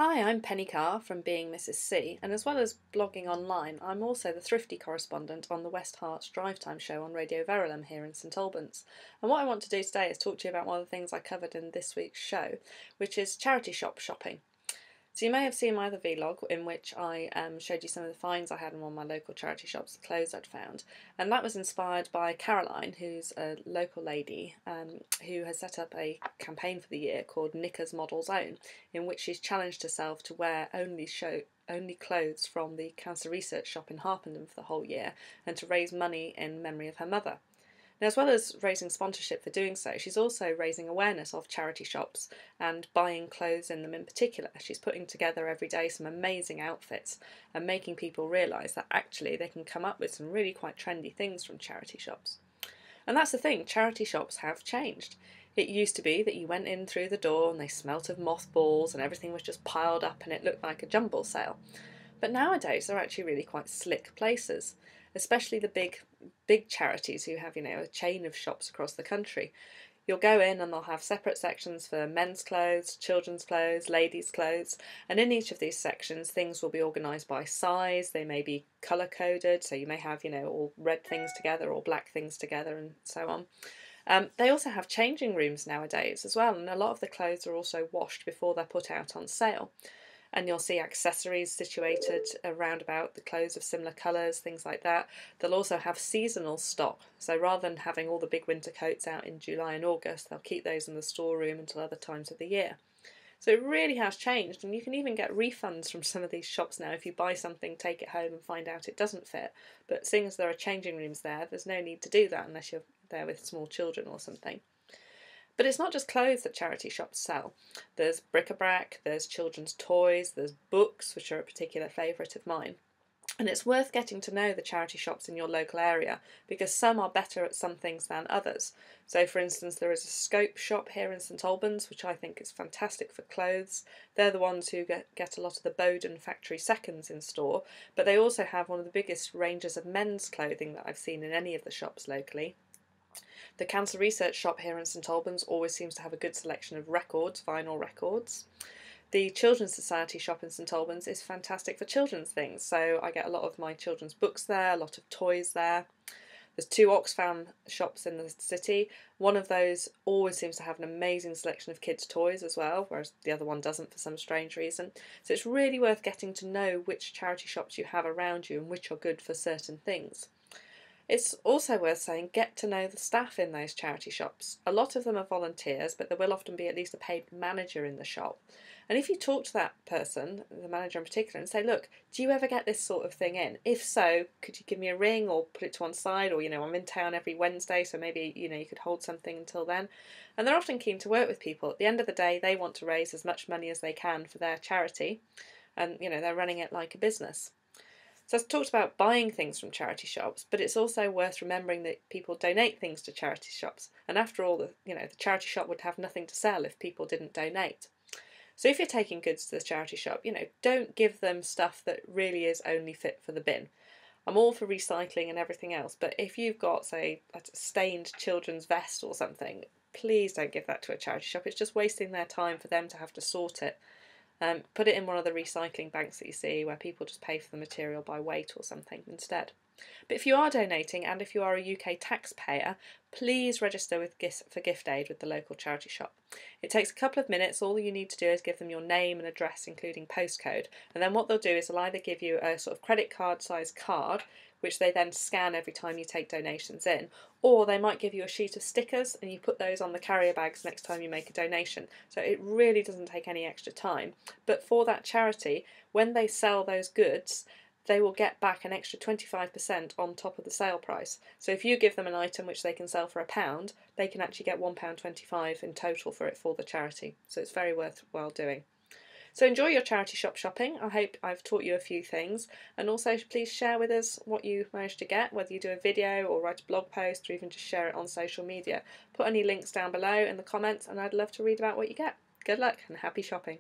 Hi, I'm Penny Carr from Being Mrs. C, and as well as blogging online, I'm also the Thrifty correspondent on the West Herts Drivetime show on Radio Verulam here in St Albans. And what I want to do today is talk to you about one of the things I covered in this week's show, which is charity shop shopping. So you may have seen my other vlog in which I showed you some of the finds I had in one of my local charity shops, the clothes I'd found, and that was inspired by Caroline, who's a local lady who has set up a campaign for the year called Knickers Model Zone, in which she's challenged herself to wear only clothes from the cancer research shop in Harpenden for the whole year, and to raise money in memory of her mother. Now, as well as raising sponsorship for doing so, she's also raising awareness of charity shops and buying clothes in them in particular. She's putting together every day some amazing outfits and making people realise that actually they can come up with some really quite trendy things from charity shops. And that's the thing, charity shops have changed. It used to be that you went in through the door and they smelt of mothballs and everything was just piled up and it looked like a jumble sale. But nowadays they're actually really quite slick places, especially the big charities who have, a chain of shops across the country. You'll go in and they'll have separate sections for men's clothes, children's clothes, ladies' clothes, and in each of these sections things will be organised by size. They may be colour coded, so you may have, all red things together or black things together and so on. They also have changing rooms nowadays as well, and a lot of the clothes are also washed before they're put out on sale. And you'll see accessories situated around about the clothes of similar colours, things like that. They'll also have seasonal stock, so rather than having all the big winter coats out in July and August, they'll keep those in the storeroom until other times of the year. So it really has changed, and you can even get refunds from some of these shops now if you buy something, take it home and find out it doesn't fit. But seeing as there are changing rooms there, there's no need to do that unless you're there with small children or something. But it's not just clothes that charity shops sell. There's bric-a-brac, there's children's toys, there's books, which are a particular favourite of mine. And it's worth getting to know the charity shops in your local area, because some are better at some things than others. So for instance, there is a Scope shop here in St Albans, which I think is fantastic for clothes. They're the ones who get a lot of the Bowden factory seconds in store, but they also have one of the biggest ranges of men's clothing that I've seen in any of the shops locally. The Cancer Research shop here in St Albans always seems to have a good selection of records, vinyl records. The Children's Society shop in St Albans is fantastic for children's things, so I get a lot of my children's books there, a lot of toys there. There's two Oxfam shops in the city. One of those always seems to have an amazing selection of kids' toys as well, whereas the other one doesn't for some strange reason. So it's really worth getting to know which charity shops you have around you and which are good for certain things. It's also worth saying, get to know the staff in those charity shops. A lot of them are volunteers, but there will often be at least a paid manager in the shop. And if you talk to that person, the manager in particular, and say, look, do you ever get this sort of thing in? If so, could you give me a ring or put it to one side? Or, I'm in town every Wednesday, so maybe, you could hold something until then. And they're often keen to work with people. At the end of the day, they want to raise as much money as they can for their charity. And, they're running it like a business. So I've talked about buying things from charity shops, but it's also worth remembering that people donate things to charity shops. And after all, the charity shop would have nothing to sell if people didn't donate. So if you're taking goods to the charity shop, don't give them stuff that really is only fit for the bin. I'm all for recycling and everything else, but if you've got, say, a stained children's vest or something, please don't give that to a charity shop. It's just wasting their time for them to have to sort it. Put it in one of the recycling banks that you see where people just pay for the material by weight or something instead. But if you are donating and if you are a UK taxpayer, please register for gift aid with the local charity shop. It takes a couple of minutes. All you need to do is give them your name and address, including postcode, and then what they'll do is they'll either give you a sort of credit card size card, which they then scan every time you take donations in, or they might give you a sheet of stickers and you put those on the carrier bags next time you make a donation. So it really doesn't take any extra time. But for that charity, when they sell those goods, they will get back an extra 25% on top of the sale price. So if you give them an item which they can sell for £1, they can actually get £1.25 in total for it for the charity. So it's very worthwhile doing. So enjoy your charity shop shopping. I hope I've taught you a few things, and also please share with us what you managed to get, whether you do a video or write a blog post or even just share it on social media. Put any links down below in the comments and I'd love to read about what you get. Good luck and happy shopping.